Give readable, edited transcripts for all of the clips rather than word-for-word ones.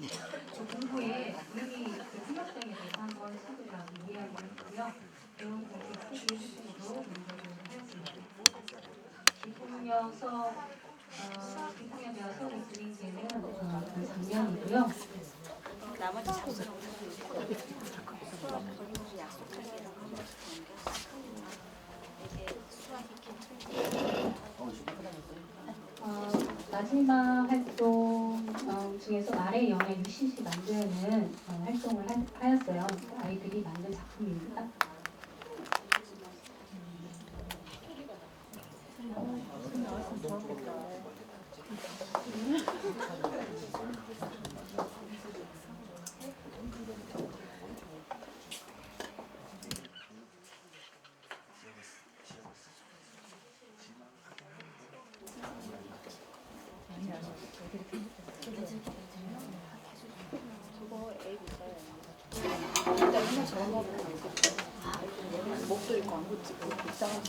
공부에 우리 생각장에 대해서 한번 친구들하고 이야기를 했고요. 배운 공부 쓰기 수준으로 연구를 하였습니다. 비폭력 여성 리스닝제는 그 작년이고요. 나머지 작성 마지막 활동 중에서 말의 영예 UCC 만드는 활동을 하였어요. 아이들이 만든 작품입니다. 목도 있고 안 붙이고 이상한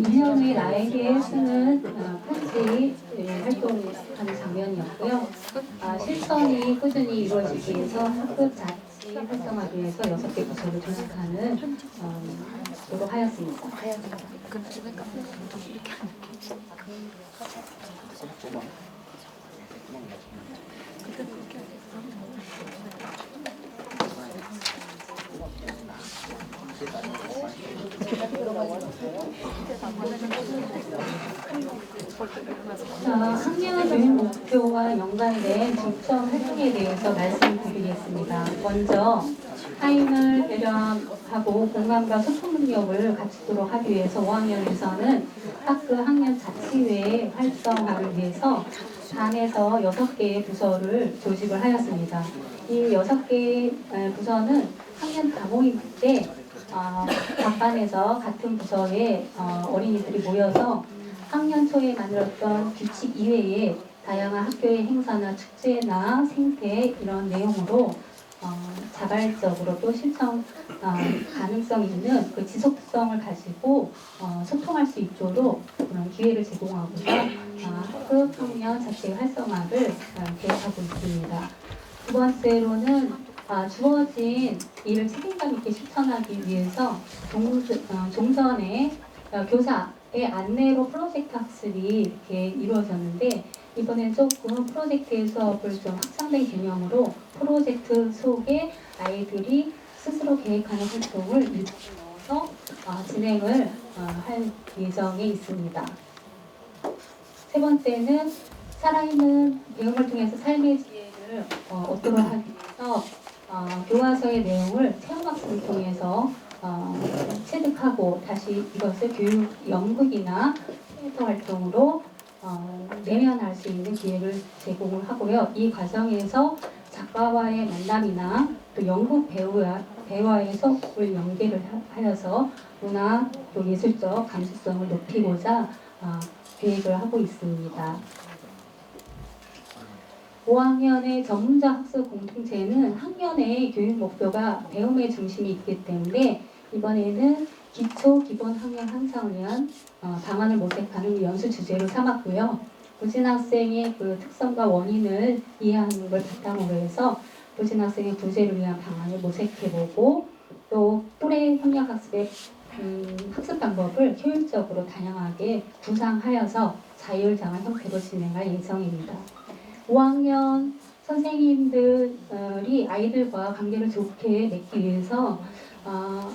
이현의 나에게 쓰는 편지 활동하는 장면이었고요. 실천이 꾸준히 이루어지기 위해서 학급 자치 활성화를 위해서 6개 부서를 조직하는 노력하였습니다. 학년 교육 목표와 연관된 중점 활동에 대해서 말씀드리겠습니다. 먼저 타인을 배려하고 공감과 소통 능력을 갖추도록 하기 위해서 5학년에서는 학급 학년 자치회 활성화를 위해서 반에서 6개의 부서를 조직을 하였습니다. 이 6개의 부서는 학년 다모임 때 각 반에서 같은 부서의 어린이들이 모여서 학년 초에 만들었던 규칙 이외에 다양한 학교의 행사나 축제나 생태 이런 내용으로 자발적으로 또 실천 가능성 있는 그 지속성을 가지고 소통할 수 있도록 그런 기회를 제공하고자 학급 학년 자체 활성화를 계획하고 있습니다. 두 번째로는 주어진 일을 책임감 있게 실천하기 위해서 종전에 교사의 안내로 프로젝트 학습이 이렇게 이루어졌는데 이번엔 조금 프로젝트 수업을 좀 확장된 개념으로 프로젝트 속에 아이들이 스스로 계획하는 활동을 넣어서 진행을 할 예정에 있습니다. 세 번째는 살아있는 배움을 통해서 삶의 지혜를 얻도록 하기 위해서 교과서의 내용을 체험학습을 통해서 체득하고 다시 이것을 교육 연극이나 थि에터 활동으로 내면할 수 있는 기회를 제공을 하고요. 이 과정에서 작가와의 만남이나 또 연극 배우와의 수업을 연계를 하여서 문화 또 예술적 감수성을 높이고자 계획을 하고 있습니다. 5학년의 전문자 학습 공동체는 학년의 교육 목표가 배움의 중심이 있기 때문에 이번에는 기초 기본 학년 향상을 위한 방안을 모색하는 연수 주제로 삼았고요. 부진 학생의 그 특성과 원인을 이해하는 걸 바탕으로 해서 부진 학생의 구제를 위한 방안을 모색해보고 또 또래 협력 학습의 학습 방법을 효율적으로 다양하게 구상하여서 자율장학 형태로 진행할 예정입니다. 5학년 선생님들이 아이들과 관계를 좋게 맺기 위해서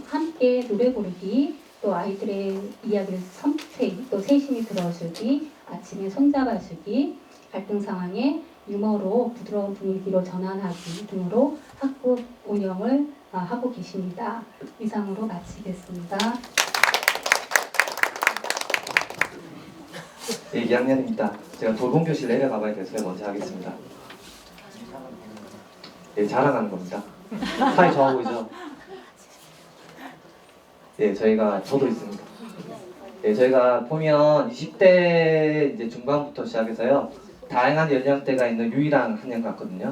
함께 노래 부르기, 또 아이들의 이야기를 선택, 또 세심히 들어주기, 아침에 손잡아주기, 갈등 상황에 유머로 부드러운 분위기로 전환하기 등으로 학급 운영을 하고 계십니다. 이상으로 마치겠습니다. 네, 2학년입니다. 제가 돌봄교실 내려가 봐야 돼서 먼저 하겠습니다. 네, 자랑하는 겁니다. 사이 좋아 보이죠? 네, 저도 있습니다. 네, 저희가 보면 20대 이제 중반부터 시작해서요. 다양한 연령대가 있는 유일한 학년 같거든요.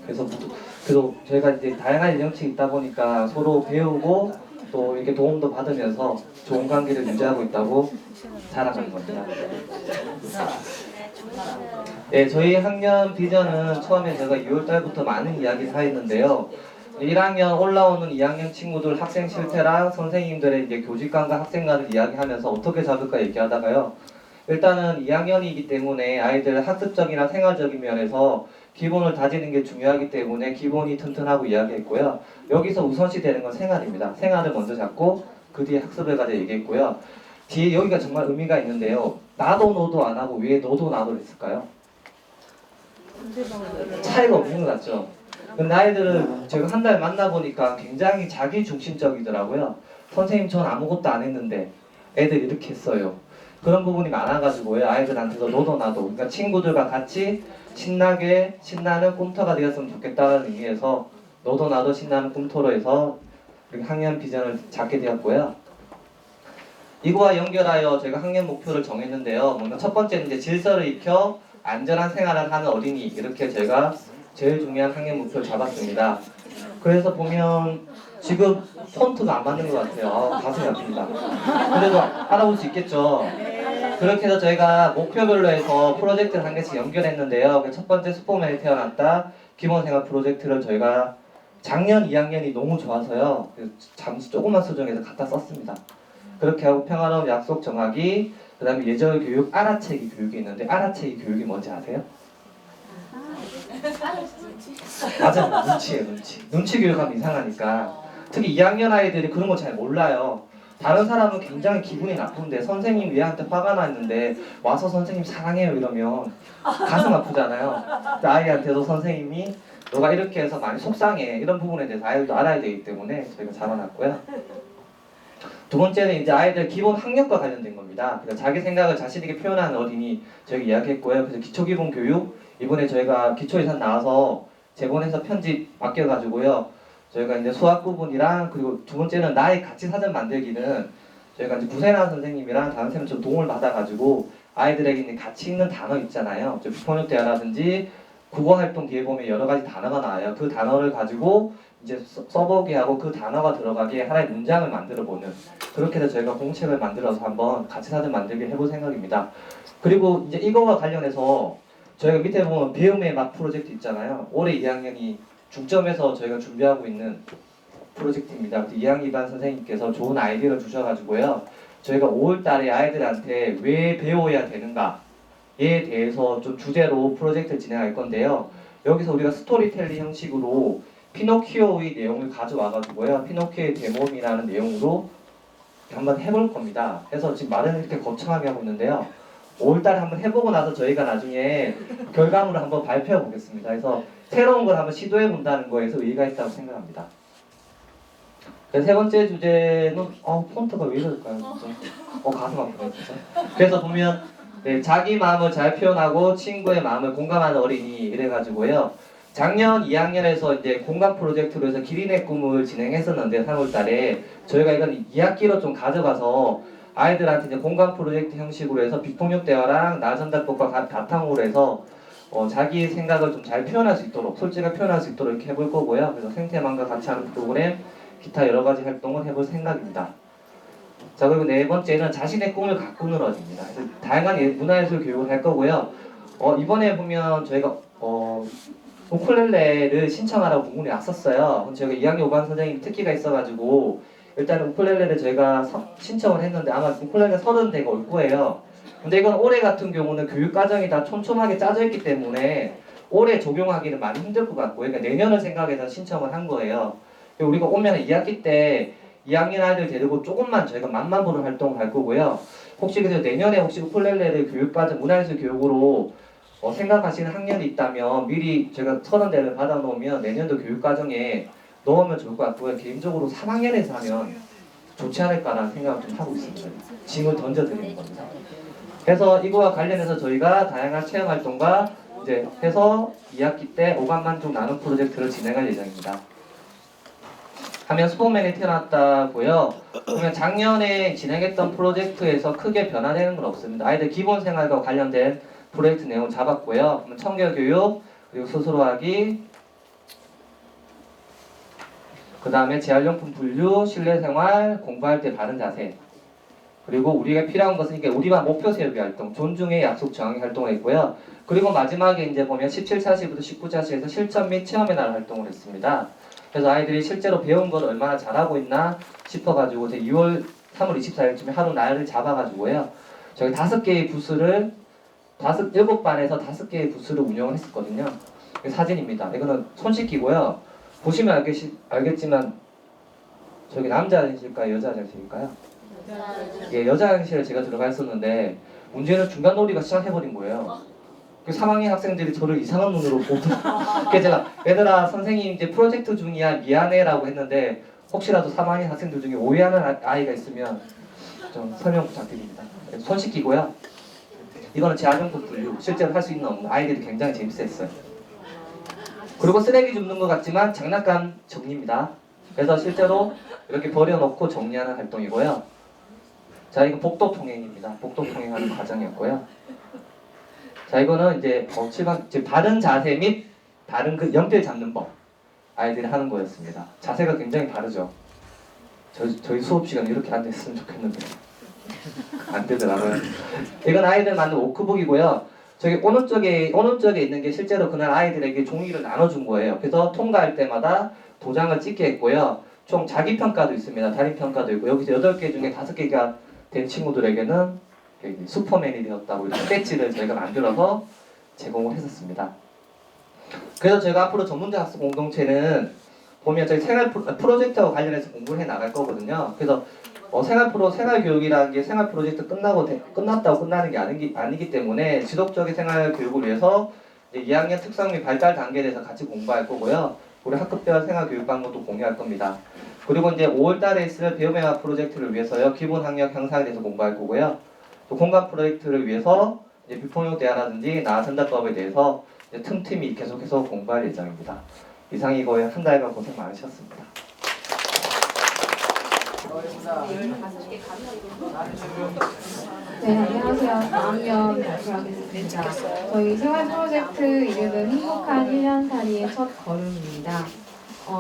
그래서 그리고 저희가 이제 다양한 연령층이 있다 보니까 서로 배우고 또 이렇게 도움도 받으면서 좋은 관계를 유지하고 있다고 자랑하는 겁니다. 네, 저희 학년 비전은 처음에 제가 6월달부터 많은 이야기를 하였는데요. 1학년 올라오는 2학년 친구들 학생 실태랑 선생님들의 이제 교직관과 학생과를 이야기하면서 어떻게 잡을까 얘기하다가요. 일단은 2학년이기 때문에 아이들 학습적이나 생활적인 면에서 기본을 다지는 게 중요하기 때문에 기본이 튼튼하고 이야기했고요. 여기서 우선시 되는 건 생활입니다. 생활을 먼저 잡고 그 뒤에 학습을 가져 얘기했고요. 뒤에 여기가 정말 의미가 있는데요. 나도 너도 안 하고 왜 너도 나도 했을까요? 차이가 없는 것 같죠? 근데 아이들을 제가 한 달 만나보니까 굉장히 자기 중심적이더라고요. 선생님 전 아무것도 안 했는데 애들 이렇게 했어요. 그런 부분이 많아가지고요. 아이들한테도 너도 나도 그러니까 친구들과 같이 신나게 신나는 꿈터가 되었으면 좋겠다는 의미에서 너도 나도 신나는 꿈터로 해서 학년 비전을 잡게 되었고요. 이거와 연결하여 제가 학년 목표를 정했는데요. 먼저 첫 번째는 이제 질서를 익혀 안전한 생활을 하는 어린이 이렇게 제가 제일 중요한 학년 목표를 잡았습니다. 그래서 보면 지금 폰트가 안 맞는 것 같아요. 가슴이 아픕니다. 그래도 알아볼 수 있겠죠. 그렇게 해서 저희가 목표별로 해서 프로젝트를 한 개씩 연결했는데요. 첫 번째 슈퍼맨이 태어났다 기본생활 프로젝트를 저희가 작년 2학년이 너무 좋아서요. 잠시 조금만 수정해서 갖다 썼습니다. 그렇게 하고 평화로운 약속 정하기, 그 다음에 예절 교육, 알아채기 교육이 있는데 알아채기 교육이 뭔지 아세요? 맞아요. 눈치예요. 눈치 교육하면 이상하니까. 특히 2학년 아이들이 그런 거 잘 몰라요. 다른 사람은 굉장히 기분이 나쁜데 선생님 얘한테 화가 났는데 와서 선생님 사랑해요 이러면 가슴 아프잖아요. 아이한테도 선생님이 너가 이렇게 해서 많이 속상해 이런 부분에 대해서 아이들도 알아야 되기 때문에 저희가 잡아놨고요. 두 번째는 이제 아이들 기본 학력과 관련된 겁니다. 그래서 자기 생각을 자신있게 표현하는 어린이 저희가 이야기했고요. 그래서 기초기본 교육 이번에 저희가 기초 예산 나와서 재본해서 편집 맡겨가지고요. 저희가 이제 수학 부분이랑 그리고 두 번째는 나의 가치 사전 만들기는 저희가 이제 구세나 선생님이랑 다른 선생님 좀 도움을 받아가지고 아이들에게 있는 가치 있는 단어 있잖아요. 비폭력 대화라든지 국어 활동 뒤에 보면 여러 가지 단어가 나와요. 그 단어를 가지고 이제 써보게 하고 그 단어가 들어가게 하나의 문장을 만들어 보는 그렇게 해서 저희가 공책을 만들어서 한번 가치 사전 만들기 해볼 생각입니다. 그리고 이제 이거와 관련해서 저희가 밑에 보면 배움의 맛 프로젝트 있잖아요. 올해 2학년이 중점에서 저희가 준비하고 있는 프로젝트입니다. 2학년 반 선생님께서 좋은 아이디어를 주셔가지고요. 저희가 5월달에 아이들한테 왜 배워야 되는가에 대해서 좀 주제로 프로젝트를 진행할 건데요. 여기서 우리가 스토리텔링 형식으로 피노키오의 내용을 가져와가지고요. 피노키오의 대모험이라는 내용으로 한번 해볼 겁니다. 그래서 지금 말은 이렇게 거창하게 하고 있는데요. 5월달에 한번 해보고 나서 저희가 나중에 결과물을 한번 발표해 보겠습니다. 그래서 새로운 걸 한번 시도해 본다는 거에서 의의가 있다고 생각합니다. 세 번째 주제는 폰트가 왜 이럴까요? 진짜. 가슴 아프네 진짜. 그래서 보면 네, 자기 마음을 잘 표현하고 친구의 마음을 공감하는 어린이 이래가지고요. 작년 2학년에서 이제 공감 프로젝트로 해서 기린의 꿈을 진행했었는데 3월달에 저희가 이건 2학기로 좀 가져가서 아이들한테 이제 공감 프로젝트 형식으로 해서 비폭력 대화랑 나전달법과 바탕으로 해서 자기 생각을 좀 잘 표현할 수 있도록 솔직하게 표현할 수 있도록 이렇게 해볼 거고요. 그래서 생태망과 같이 하는 프로그램 기타 여러 가지 활동을 해볼 생각입니다. 자 그리고 네 번째는 자신의 꿈을 가꾸는 어린이입니다. 그래서 다양한 문화예술 교육을 할 거고요. 이번에 보면 저희가 우쿨렐레를 신청하라고 공문이 왔었어요. 저희가 2학년 5반 선생님 특기가 있어가지고 일단 우쿨렐레를 저희가 신청을 했는데 아마 우쿨렐레 30대가 올 거예요. 근데 이건 올해 같은 경우는 교육과정이 다 촘촘하게 짜져 있기 때문에 올해 적용하기는 많이 힘들 것 같고요. 그러니까 내년을 생각해서 신청을 한 거예요. 우리가 오면 2학기 때 2학년 아이들 데리고 조금만 저희가 맛만 보는 활동을 할 거고요. 혹시 그래서 내년에 혹시 우쿨렐레를 교육과정 문화예술 교육으로 생각하시는 학년이 있다면 미리 제가 30대를 받아놓으면 내년도 교육과정에 넣으면 좋을 것 같고요. 개인적으로 3학년에서 하면 좋지 않을까라는 생각을 좀 하고 있습니다. 짐을 던져드리는 겁니다. 그래서 이거와 관련해서 저희가 다양한 체험활동과 이제 해서 2학기 때 5반 만족 나눔 프로젝트를 진행할 예정입니다. 하면 슈퍼맨이 태어났다고요. 그러면 작년에 진행했던 프로젝트에서 크게 변화되는 건 없습니다. 아이들 기본 생활과 관련된 프로젝트 내용을 잡았고요. 그러면 청결교육, 그리고 스스로하기, 그 다음에 재활용품 분류, 실내생활, 공부할 때 바른 자세. 그리고 우리가 필요한 것은 이게 우리만 목표 세우기 활동, 존중의 약속 정의 활동을 했고요. 그리고 마지막에 이제 보면 17차시부터 19차시에서 실천 및 체험의 날 활동을 했습니다. 그래서 아이들이 실제로 배운 걸 얼마나 잘하고 있나 싶어가지고 6월 3월 24일쯤에 하루 날을 잡아가지고요. 저희 5개의 부스를 7반에서 5개의 부스를 운영을 했었거든요. 이게 사진입니다. 이거는 손 씻기고요. 보시면 알겠지만 저기 남자 화장실일까요? 여자 화장실일까요? 예, 여자 화장실에 제가 들어가 있었는데 문제는 중간 놀이가 시작해버린 거예요. 그 3학년 학생들이 저를 이상한 눈으로 보고 그래서 제가 얘들아 선생님 이제 프로젝트 중이야 미안해라고 했는데 혹시라도 3학년 학생들 중에 오해하는 아이가 있으면 좀 설명 부탁드립니다. 손 씻기고요. 이거는 재활용품 분류 실제로 할 수 있는 없는 아이들이 굉장히 재밌어했어요. 그리고 쓰레기 줍는 것 같지만 장난감 정리입니다. 그래서 실제로 이렇게 버려놓고 정리하는 활동이고요. 자, 이거 복도 통행입니다. 복도 통행하는 과정이었고요. 자, 이거는 이제 7번 바른 자세 및 바른 그 연필 잡는 법 아이들이 하는 거였습니다. 자세가 굉장히 다르죠. 저희 수업 시간에 이렇게 안 됐으면 좋겠는데 안 되더라고요. 이건 아이들 만든 워크북이고요. 저기 오른쪽에 있는 게 실제로 그날 아이들에게 종이를 나눠준 거예요. 그래서 통과할 때마다 도장을 찍게 했고요. 총 자기평가도 있습니다. 달인평가도 있고 여기서 8개 중에 5개가 된 친구들에게는 슈퍼맨이 되었다고 이렇게 배지를 저희가 만들어서 제공을 했었습니다. 그래서 저희가 앞으로 전문대 학습 공동체는 보면 저희 생활 프로젝트와 관련해서 공부를 해 나갈 거거든요. 그래서 생활 교육이라는 게 생활 프로젝트 끝났다고 끝나는 게 아니기 때문에 지속적인 생활 교육을 위해서 이제 2학년 특성 및 발달 단계에 대해서 같이 공부할 거고요. 우리 학급별 생활 교육 방법도 공유할 겁니다. 그리고 이제 5월달에 있을 배움의 프로젝트를 위해서요. 기본 학력 향상에 대해서 공부할 거고요. 또 공감 프로젝트를 위해서 이제 비폭력 대화라든지 나아 전달법에 대해서 이제 틈틈이 계속해서 공부할 예정입니다. 이상이고요. 한 달간 고생 많으셨습니다. 네, 안녕하세요. 4학년 발표하겠습니다. 저희 생활 프로젝트 이름은 행복한 1년살이의 첫 걸음입니다.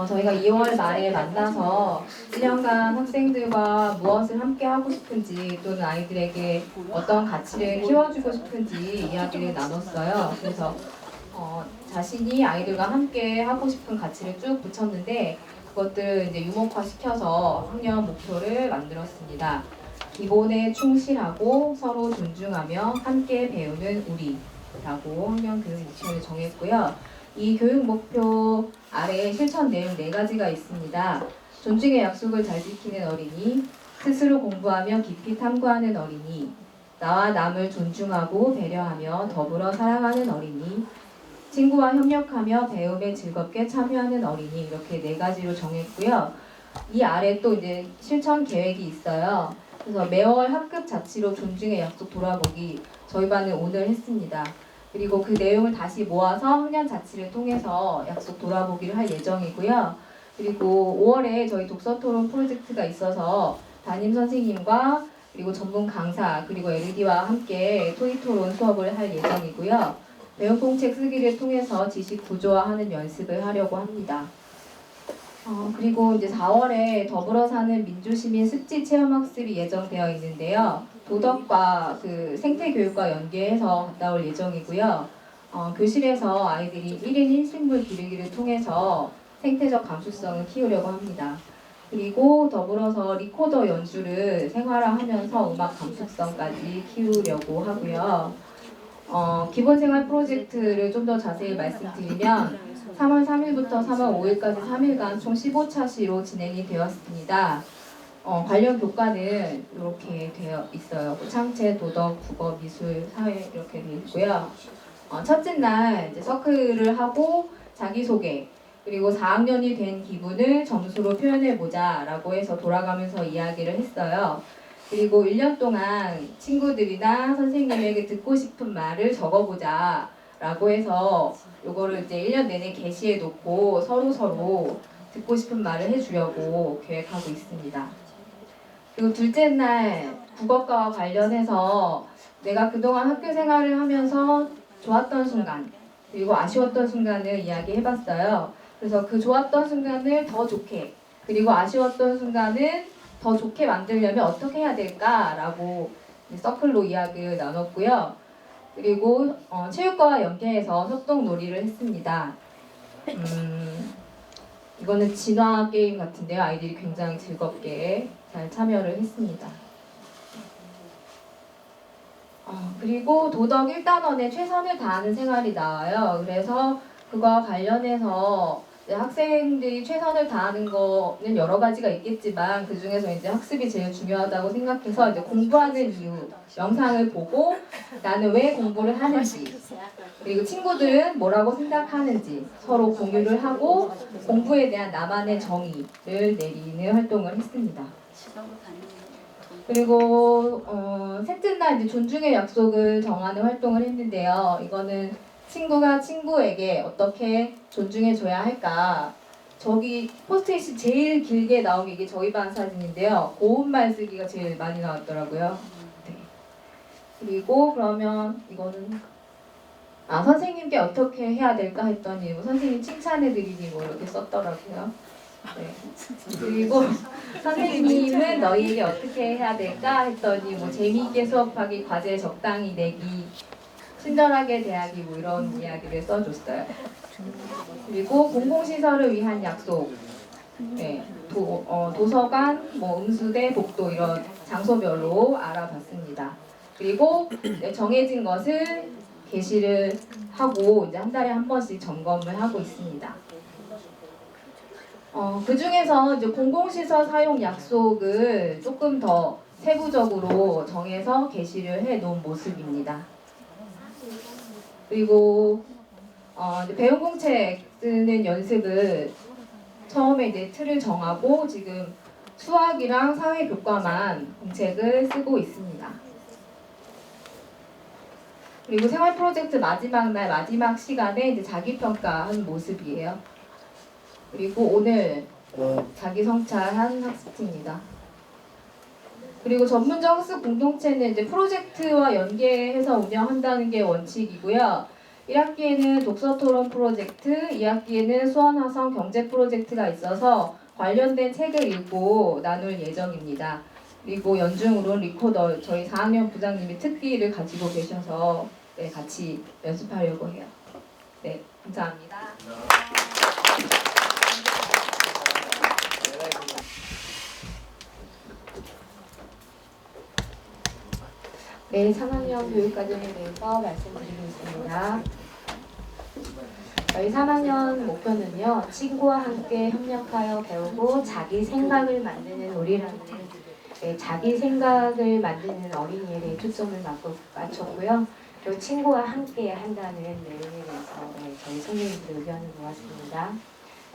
저희가 2월 말에 만나서 1년간 학생들과 무엇을 함께 하고 싶은지 또는 아이들에게 어떤 가치를 키워주고 싶은지 이야기를 나눴어요. 그래서 자신이 아이들과 함께 하고 싶은 가치를 쭉 붙였는데 그것들을 이제 유목화시켜서 학년 목표를 만들었습니다. 기본에 충실하고 서로 존중하며 함께 배우는 우리라고 학년 교육 목표를 정했고요. 이 교육 목표 아래 실천 내용 4가지가 있습니다. 존중의 약속을 잘 지키는 어린이, 스스로 공부하며 깊이 탐구하는 어린이, 나와 남을 존중하고 배려하며 더불어 사랑하는 어린이, 친구와 협력하며 배움에 즐겁게 참여하는 어린이 이렇게 4가지로 정했고요. 이 아래 또 이제 실천 계획이 있어요. 그래서 매월 학급 자치로 존중의 약속 돌아보기 저희 반은 오늘 했습니다. 그리고 그 내용을 다시 모아서 학년 자치를 통해서 약속 돌아보기를 할 예정이고요. 그리고 5월에 저희 독서 토론 프로젝트가 있어서 담임 선생님과 그리고 전문 강사 그리고 LD와 함께 토익 토론 수업을 할 예정이고요. 배움공책 쓰기를 통해서 지식 구조화하는 연습을 하려고 합니다. 그리고 이제 4월에 더불어 사는 민주시민 습지 체험학습이 예정되어 있는데요. 도덕과 그 생태교육과 연계해서 갔다 올 예정이고요. 교실에서 아이들이 1인 1식물 기르기를 통해서 생태적 감수성을 키우려고 합니다. 그리고 더불어서 리코더 연주를 생활화하면서 음악 감수성까지 키우려고 하고요. 기본생활 프로젝트를 좀 더 자세히 말씀드리면 3월 3일부터 3월 5일까지 3일간 총 15차시로 진행이 되었습니다. 관련 교과는 이렇게 되어 있어요. 창체, 도덕, 국어, 미술, 사회 이렇게 되어 있고요. 첫째 날 이제 서클을 하고 자기소개 그리고 4학년이 된 기분을 점수로 표현해보자 라고 해서 돌아가면서 이야기를 했어요. 그리고 1년 동안 친구들이나 선생님에게 듣고 싶은 말을 적어보자 라고 해서 요거를 이제 1년 내내 게시해 놓고 서로 듣고 싶은 말을 해주려고 계획하고 있습니다. 그리고 둘째 날 국어과와 관련해서 내가 그동안 학교 생활을 하면서 좋았던 순간 그리고 아쉬웠던 순간을 이야기해봤어요. 그래서 그 좋았던 순간을 더 좋게 그리고 아쉬웠던 순간은 더 좋게 만들려면 어떻게 해야 될까라고 서클로 이야기를 나눴고요. 그리고 체육과와 연계해서 협동놀이를 했습니다. 이거는 진화 게임 같은데요. 아이들이 굉장히 즐겁게 잘 참여를 했습니다. 그리고 도덕 1단원에 최선을 다하는 생활이 나와요. 그래서 그거와 관련해서 이제 학생들이 최선을 다하는 거는 여러 가지가 있겠지만 그 중에서 이제 학습이 제일 중요하다고 생각해서 이제 공부하는 이유 영상을 보고 나는 왜 공부를 하는지 그리고 친구들은 뭐라고 생각하는지 서로 공유를 하고 공부에 대한 나만의 정의를 내리는 활동을 했습니다. 그리고 셋째 날 이제 존중의 약속을 정하는 활동을 했는데요. 이거는 친구가 친구에게 어떻게 존중해줘야 할까. 저기 포스트잇이 제일 길게 나온 게 이게 저희 반 사진인데요. 고운말 쓰기가 제일 많이 나왔더라고요. 네. 그리고 그러면 이거는 선생님께 어떻게 해야 될까 했더니 뭐 선생님 칭찬해드리니 뭐 이렇게 썼더라고요. 네. 그리고 선생님은 너희에게 어떻게 해야 될까 했더니 뭐 재미있게 수업하기, 과제 적당히 내기, 친절하게 대하기 뭐 이런 이야기를 써줬어요. 그리고 공공시설을 위한 약속, 네. 도서관, 뭐 음수대, 복도 이런 장소별로 알아봤습니다. 그리고 정해진 것을 게시를 하고 이제 한 달에 한 번씩 점검을 하고 있습니다. 그 중에서 이제 공공시설 사용 약속을 조금 더 세부적으로 정해서 게시를 해 놓은 모습입니다. 그리고 이제 배운 공책 쓰는 연습을 처음에 이제 틀을 정하고 지금 수학이랑 사회 교과만 공책을 쓰고 있습니다. 그리고 생활 프로젝트 마지막 날 마지막 시간에 이제 자기 평가한 모습이에요. 그리고 오늘 자기 성찰한 학습지입니다. 그리고 전문적 학습 공동체는 이제 프로젝트와 연계해서 운영한다는 게 원칙이고요. 1학기에는 독서 토론 프로젝트, 2학기에는 수원화성 경제 프로젝트가 있어서 관련된 책을 읽고 나눌 예정입니다. 그리고 연중으로 리코더 저희 4학년 부장님이 특기를 가지고 계셔서 네, 같이 연습하려고 해요. 네, 감사합니다. 네, 3학년 교육과정에 대해서 말씀드리고 있습니다. 저희 3학년 목표는요, 친구와 함께 협력하여 배우고 자기 생각을 만드는 놀이라는 자기 생각을 만드는 어린이에 대해 초점을 맞췄고요. 그리고 친구와 함께 한다는 내용에 대해서 저희 선생님들 의견을 모았습니다.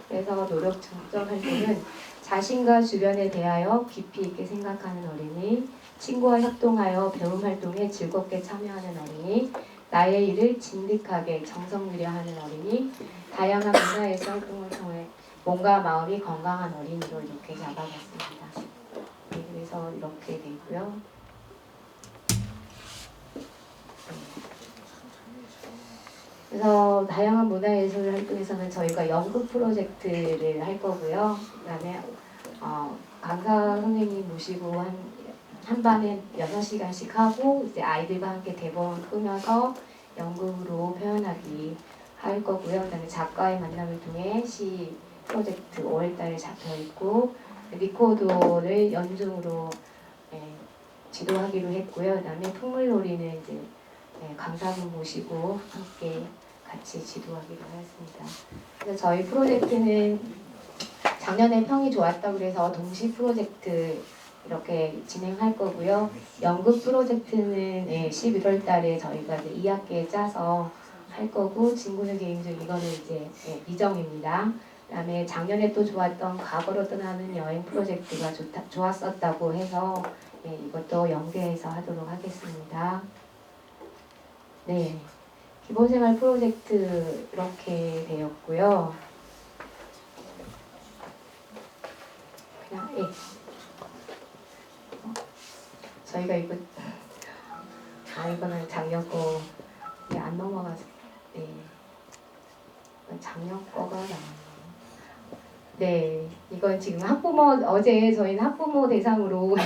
그래서 노력 중점 활동은 자신과 주변에 대하여 깊이 있게 생각하는 어린이, 친구와 협동하여 배움 활동에 즐겁게 참여하는 어린이, 나의 일을 진득하게 정성 들여 하는 어린이, 다양한 문화예술 활동을 통해 몸과 마음이 건강한 어린이로 이렇게 잡아봤습니다. 네, 그래서 이렇게 되고요. 그래서 다양한 문화예술 활동에서는 저희가 연극 프로젝트를 할 거고요. 그다음에 강사 선생님 모시고 한 반에 6시간씩 하고 이제 아이들과 함께 대본 꾸며서 연극으로 표현하기 할 거고요. 그다음에 작가의 만남을 통해 시 프로젝트 5월달에 잡혀 있고 리코더를 연중으로 지도하기로 했고요. 그다음에 풍물놀이는 이제 강사분 모시고 함께 같이 지도하기로 하였습니다. 그래서 저희 프로젝트는 작년에 평이 좋았다고 그래서 동시 프로젝트 이렇게 진행할 거고요. 연극 프로젝트는 11월 달에 저희가 이제 2학기에 짜서 할 거고 친구는 게임 중 이거는 이제 미정입니다. 그다음에 작년에 또 좋았던 과거로 떠나는 여행 프로젝트가 좋았었다고 해서 이것도 연계해서 하도록 하겠습니다. 네, 기본생활 프로젝트 이렇게 되었고요. 그냥 저희가 이거는 작년 거 안 넘어가서 작년 거가 나왔네요. 네, 이건 지금 학부모 어제 저희는 학부모 대상으로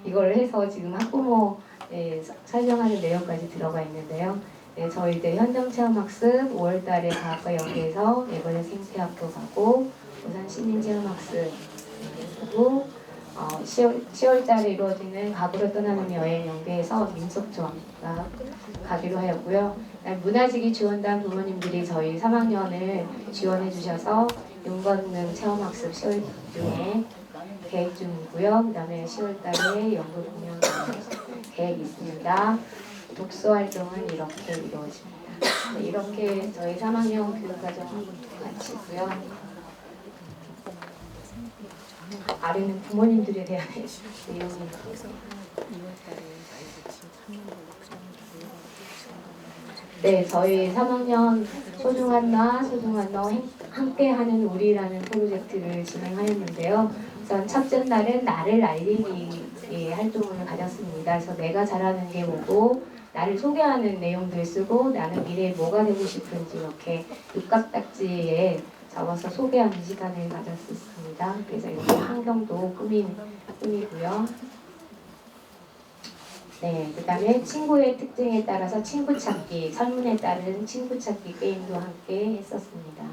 이걸 해서 지금 학부모에 설명하는 내용까지 들어가 있는데요. 네, 저희들 현장 체험 학습 5월달에 과학과 연계해서 이번에 생태학도 가고 부산 시민 체험 학습 하고 10월달에 이루어지는 가구로 떠나는 여행 연계해서 민속촌가 가기로 하였고요. 문화지기 지원단 부모님들이 저희 3학년을 지원해 주셔서 윤건능 체험학습 10월 중에 계획 중이고요. 그 다음에 10월달에 연극 공연 계획이 있습니다. 독서 활동은 이렇게 이루어집니다. 네, 이렇게 저희 3학년 교육과정 마치고요. 아래는 부모님들에 대한 내용입니다. 네, 저희 3학년 소중한 나, 소중한 너 함께하는 우리라는 프로젝트를 진행하였는데요. 우선 첫째 날은 나를 알리기 활동을 가졌습니다. 그래서 내가 잘하는 게 뭐고 나를 소개하는 내용들 쓰고 나는 미래에 뭐가 되고 싶은지 이렇게 육각딱지에 적어서 소개하는 시간을 가졌습니다. 그래서 이렇게 환경도 꾸미고요. 네, 그 다음에 친구의 특징에 따라서 친구 찾기, 설문에 따른 친구 찾기 게임도 함께 했었습니다.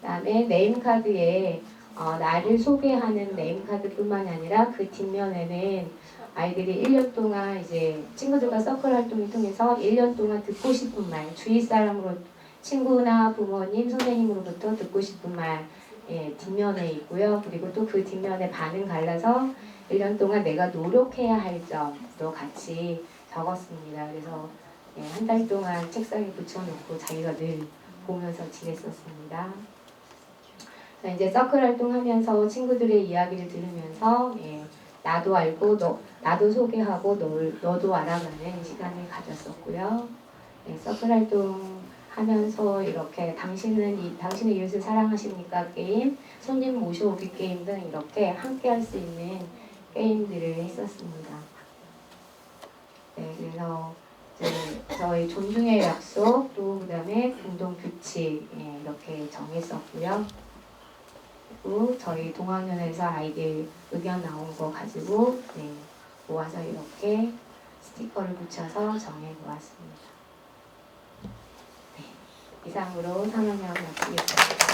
그 다음에 네임카드에 나를 소개하는 네임카드뿐만 아니라 그 뒷면에는 아이들이 1년 동안 이제 친구들과 서클 활동을 통해서 1년 동안 듣고 싶은 말, 주위 사람으로 친구나 부모님, 선생님으로부터 듣고 싶은 말 뒷면에 있고요. 그리고 또 그 뒷면에 반은 갈라서 1년 동안 내가 노력해야 할 점도 같이 적었습니다. 그래서 한 달 동안 책상에 붙여놓고 자기가 늘 보면서 지냈었습니다. 이제 서클 활동하면서 친구들의 이야기를 들으면서 나도 알고 나도 소개하고 너도 알아가는 시간을 가졌었고요. 서클 활동하면서 이렇게 당신의 이웃을 사랑하십니까 게임, 손님 모셔오기 게임 등 이렇게 함께 할 수 있는 게임들을 했었습니다. 네, 그래서 저희 존중의 약속 또 그다음에 공동 규칙 이렇게 정했었고요. 그리고 저희 동학년에서 아이들 의견 나온 거 가지고 모아서 이렇게 스티커를 붙여서 정해보았습니다. 네, 이상으로 3학년 마치겠습니다.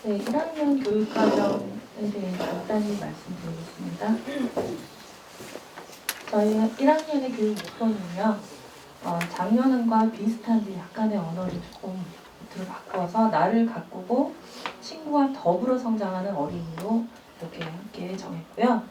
네, 1학년 교육과정에 대해 간단히 말씀드리겠습니다. 저희 1학년의 교육 목표는요, 작년과 비슷한데 약간의 언어를 조금 바꿔서 나를 가꾸고 친구와 더불어 성장하는 어린이로 이렇게 함께 정했고요.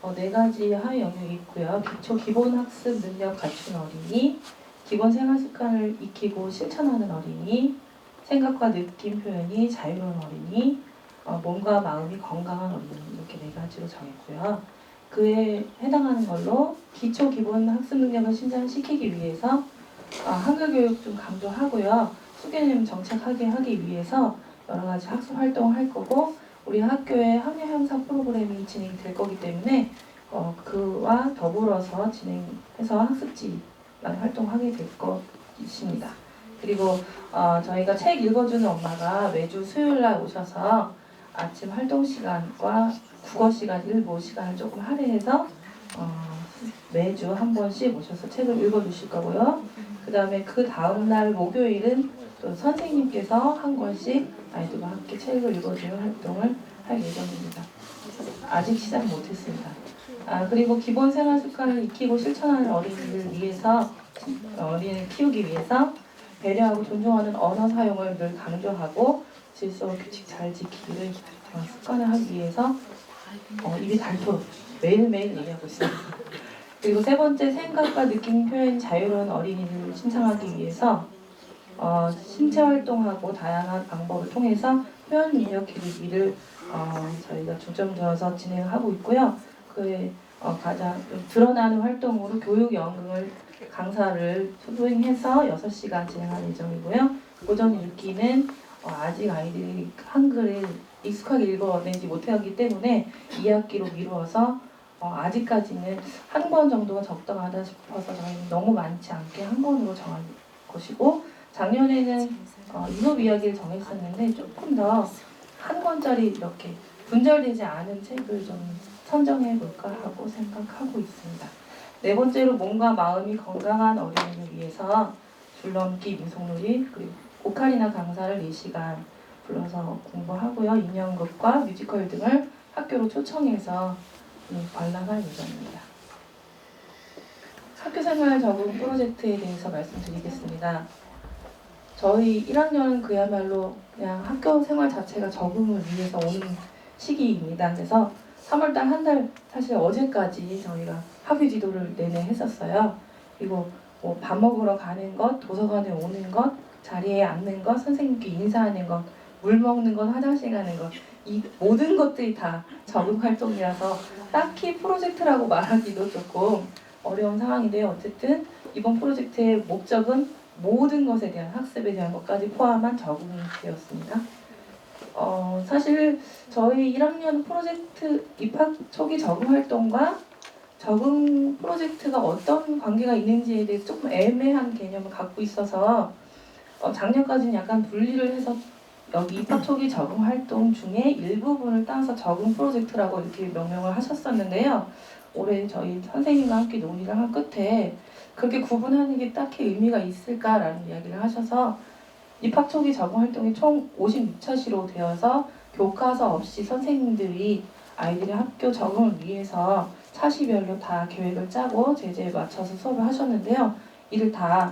4가지 하위 영역이 있고요. 기본 학습 능력 갖춘 어린이, 기본 생활 습관을 익히고 실천하는 어린이, 생각과 느낌 표현이 자유로운 어린이, 몸과 마음이 건강한 어린이 이렇게 4가지로 정했고요. 그에 해당하는 걸로 기본 학습 능력을 신장시키기 위해서 한글 교육 좀 강조하고요. 수개념 정착하게 하기 위해서 여러 가지 학습 활동을 할 거고 우리 학교에 학력 향상 프로그램이 진행될 거기 때문에 그와 더불어서 진행해서 학습지만 활동하게 될 것입니다. 그리고 저희가 책 읽어주는 엄마가 매주 수요일날 오셔서 아침 활동 시간과 국어 시간, 일부 시간을 조금 할애해서 매주 한 번씩 오셔서 책을 읽어주실 거고요. 그 다음에 그 다음날 목요일은 또 선생님께서 한 권씩 아이들과 함께 책을 읽어주는 활동을 할 예정입니다. 아직 시작 못했습니다. 그리고 기본 생활 습관을 익히고 실천하는 어린이를 위해서 어린이를 키우기 위해서 배려하고 존중하는 언어 사용을 늘 강조하고 질서와 규칙 잘 지키기를 습관화하기 위해서 입이 닳도록 매일매일 얘기하고 있습니다. 그리고 3번째, 생각과 느낌 표현 자유로운 어린이를 신청하기 위해서 신체 활동하고 다양한 방법을 통해서 표현 능력 기르기를 저희가 중점 두어서 진행하고 있고요. 그에 가장 드러나는 활동으로 교육 연극을 강사를 수행해서 6시간 진행할 예정이고요. 고전 읽기는 아직 아이들이 한글을 익숙하게 읽어내지 못하기 때문에 2학기로 미루어서 아직까지는 한 권 정도가 적당하다 싶어서 저희는 너무 많지 않게 한 권으로 정할 것이고 작년에는 인업 이야기를 정했었는데 조금 더 한 권짜리 이렇게 분절되지 않은 책을 좀 선정해 볼까 하고 생각하고 있습니다. 네 번째로 몸과 마음이 건강한 어린이를 위해서 줄넘기, 민속놀이, 그리고 오카리나 강사를 4시간 불러서 공부하고요. 인형극과 뮤지컬 등을 학교로 초청해서 관람할 예정입니다. 학교생활 적응 프로젝트에 대해서 말씀드리겠습니다. 저희 1학년은 그야말로 그냥 학교 생활 자체가 적응을 위해서 오는 시기입니다. 그래서 3월달 한 달, 사실 어제까지 저희가 학위 지도를 내내 했었어요. 그리고 뭐 밥 먹으러 가는 것, 도서관에 오는 것, 자리에 앉는 것, 선생님께 인사하는 것, 물 먹는 것, 화장실 가는 것, 이 모든 것들이 다 적응 활동이라서 딱히 프로젝트라고 말하기도 조금 어려운 상황인데요. 어쨌든 이번 프로젝트의 목적은 모든 것에 대한 학습에 대한 것까지 포함한 적응이 되었습니다. 사실 저희 1학년 프로젝트 입학 초기 적응 활동과 적응 프로젝트가 어떤 관계가 있는지에 대해 조금 애매한 개념을 갖고 있어서 작년까지는 약간 분리를 해서 여기 입학 초기 적응 활동 중에 일부분을 따서 적응 프로젝트라고 이렇게 명명을 하셨었는데요. 올해 저희 선생님과 함께 논의를 한 끝에 그렇게 구분하는 게 딱히 의미가 있을까라는 이야기를 하셔서 입학 초기 적응 활동이 총 56차 시로 되어서 교과서 없이 선생님들이 아이들의 학교 적응을 위해서 차시별로 다 계획을 짜고 제재에 맞춰서 수업을 하셨는데요. 이를 다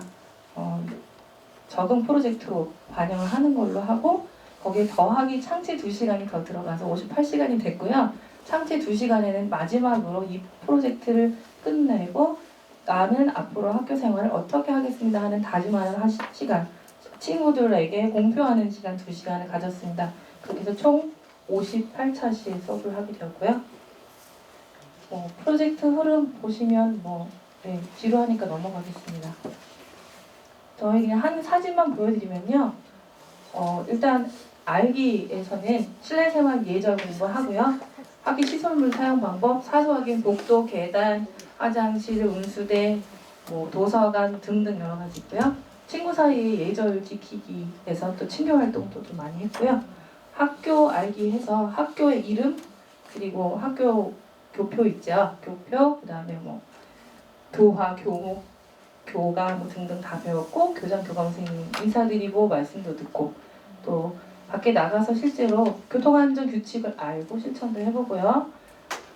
적응 프로젝트로 반영을 하는 걸로 하고 거기에 더하기 창체 2시간이 더 들어가서 58시간이 됐고요. 창체 2시간에는 마지막으로 이 프로젝트를 끝내고 나는 앞으로 학교 생활을 어떻게 하겠습니다 하는 다짐하는 시간, 친구들에게 공표하는 시간 2시간을 가졌습니다. 그렇게 해서 총 58차씩 수업을 하게 되었고요. 프로젝트 흐름 보시면 지루하니까 넘어가겠습니다. 저희 그냥 한 사진만 보여드리면요. 일단 알기에서는 실내생활 예절 공부하고요. 학기 시설물 사용 방법, 사소하게 복도, 계단, 화장실, 운수대, 도서관 등등 여러 가지 있고요. 친구 사이의 예절 지키기에서 또 친교 활동도 좀 많이 했고요. 학교 알기 해서 학교의 이름 그리고 학교 교표 있죠. 교표 그다음에 교화, 교목, 교감 등등 다 배웠고 교장 교감 선생님 인사드리고 말씀도 듣고 또 밖에 나가서 실제로 교통안전 규칙을 알고 실천도 해보고요.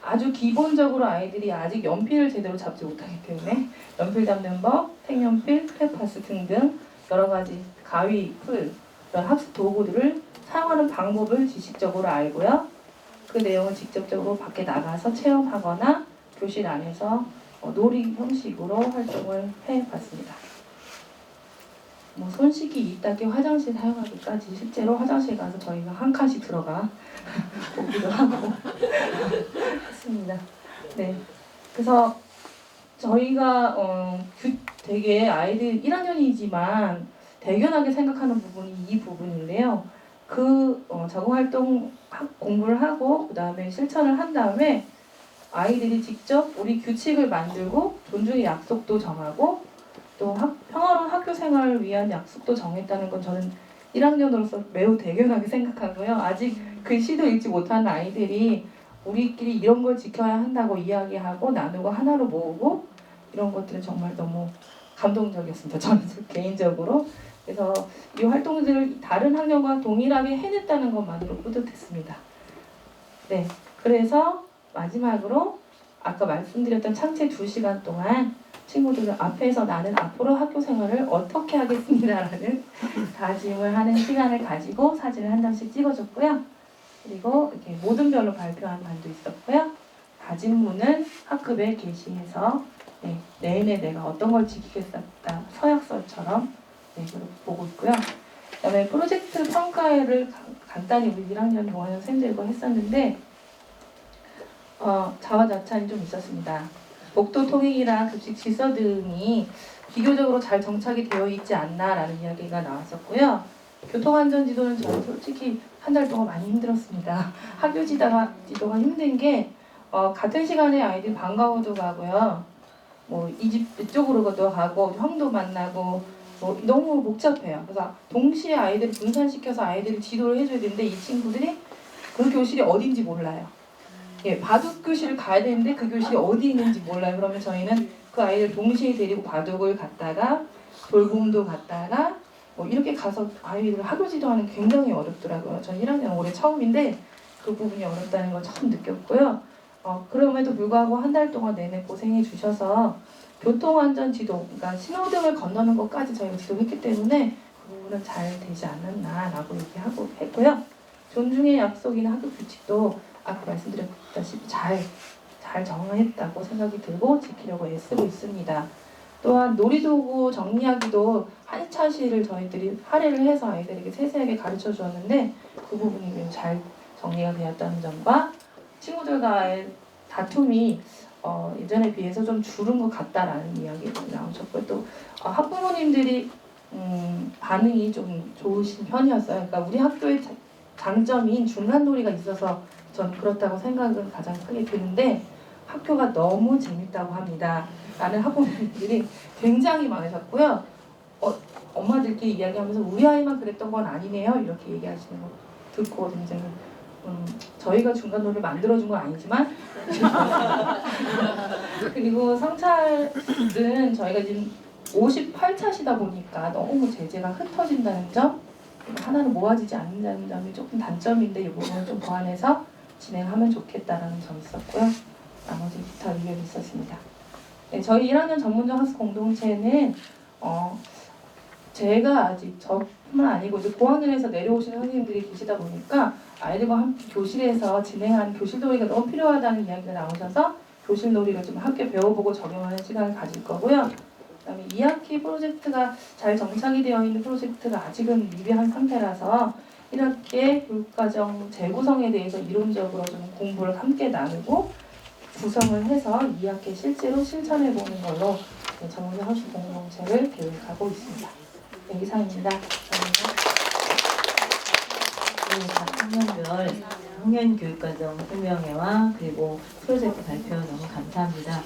아주 기본적으로 아이들이 아직 연필을 제대로 잡지 못하기 때문에 연필 잡는 법, 색연필, 크레파스 등등 여러 가지 가위, 풀 이런 학습 도구들을 사용하는 방법을 지식적으로 알고요. 그 내용을 직접적으로 밖에 나가서 체험하거나 교실 안에서 놀이 형식으로 활동을 해봤습니다. 손 씻기, 입 닦기, 화장실 사용하기까지 실제로 화장실 가서 저희가 한 칸씩 들어가 보기도 하고 했습니다. 네, 그래서 저희가 되게 아이들 1학년이지만 대견하게 생각하는 부분이 이 부분인데요. 그 적응활동 공부를 하고 그 다음에 실천을 한 다음에 아이들이 직접 우리 규칙을 만들고 존중의 약속도 정하고 또 평화로운 학교 생활을 위한 약속도 정했다는 건 저는 1학년으로서 매우 대견하게 생각하고요. 아직 글씨도 읽지 못하는 아이들이 우리끼리 이런 걸 지켜야 한다고 이야기하고 나누고 하나로 모으고 이런 것들은 정말 너무 감동적이었습니다. 저는 개인적으로. 그래서 이 활동들을 다른 학년과 동일하게 해냈다는 것만으로 뿌듯했습니다. 네, 그래서 마지막으로 아까 말씀드렸던 창체 2시간 동안 친구들 앞에서 나는 앞으로 학교 생활을 어떻게 하겠습니다라는 다짐을 하는 시간을 가지고 사진을 한 장씩 찍어줬고요. 그리고 이렇게 모든별로 발표한 반도 있었고요. 다짐문은 학급에 게시해서 내내 내가 어떤 걸 지키겠다 서약서처럼 그렇게 보고 있고요. 그다음에 프로젝트 평가를 간단히 우리 1학년 동아년 선생님들과 했었는데 자화자찬이 좀 있었습니다. 복도 통행이랑 급식 질서 등이 비교적으로 잘 정착이 되어 있지 않나라는 이야기가 나왔었고요. 교통안전지도는 저는 솔직히 한 달 동안 많이 힘들었습니다. 학교 지도가 힘든 게 같은 시간에 아이들이 방과후도 가고요. 이 집 이쪽으로도 가고 형도 만나고 너무 복잡해요. 그래서 동시에 아이들을 분산시켜서 아이들을 지도를 해줘야 되는데 이 친구들이 그 교실이 어딘지 몰라요. 예, 바둑 교실을 가야 되는데 그 교실이 어디 있는지 몰라요. 그러면 저희는 그 아이를 동시에 데리고 바둑을 갔다가 돌봄도 갔다가 뭐 이렇게 가서 아이들을 학교 지도하는 게 굉장히 어렵더라고요. 전 1학년 올해 처음인데 그 부분이 어렵다는 걸 처음 느꼈고요. 그럼에도 불구하고 한 달 동안 내내 고생해 주셔서 교통안전 지도, 그러니까 신호등을 건너는 것까지 저희가 지도했기 때문에 그 부분은 잘 되지 않았나라고 얘기하고 했고요. 존중의 약속이나 학교 규칙도 아까 말씀드렸다시피 잘 정했다고 생각이 들고 지키려고 애쓰고 있습니다. 또한 놀이도구 정리하기도 한 차시를 저희들이 할애를 해서 아이들에게 세세하게 가르쳐 주었는데 그 부분이 매우 잘 정리가 되었다는 점과 친구들과의 다툼이 예전에 비해서 좀 줄은 것 같다라는 이야기가 나오셨고요. 또 학부모님들이 반응이 좀 좋으신 편이었어요. 그러니까 우리 학교의 장점인 중간놀이가 있어서 저는 그렇다고 생각은 가장 크게 드는데 학교가 너무 재밌다고 합니다. 라는 학부모님들이 굉장히 많으셨고요. 엄마들끼리 이야기하면서 우리 아이만 그랬던 건 아니네요. 이렇게 얘기하시는 거 듣고 굉장히 저희가 중간놀이를 만들어준 건 아니지만 그리고 성찰은 저희가 지금 58차시다 보니까 너무 제재가 흩어진다는 점 하나는 모아지지 않는다는 점이 조금 단점인데 이 부분을 좀 보완해서 진행하면 좋겠다라는 점이 있었고요. 나머지 기타 의견이 있었습니다. 네, 저희 1학년 전문적 학습 공동체는 제가 아직 저뿐만 아니고 이제 고학년에서 내려오시는 선생님들이 계시다 보니까 아이들과 함께 교실에서 진행하는 교실놀이가 너무 필요하다는 이야기가 나오셔서 교실놀이를 좀 함께 배워보고 적용하는 시간을 가질 거고요. 그다음에 2학기 프로젝트가 잘 정착이 되어 있는 프로젝트가 아직은 미비한 상태라서 1학기에 교육과정 재구성에 대해서 이론적으로 좀 공부를 함께 나누고 구성을 해서 2학기에 실제로 실천해 보는 걸로 전문적 학습 공동체를 계획하고 있습니다. 네, 이상입니다. 각 학년별 학년 교육과정 설명회와 그리고 프로젝트 발표 너무 감사합니다.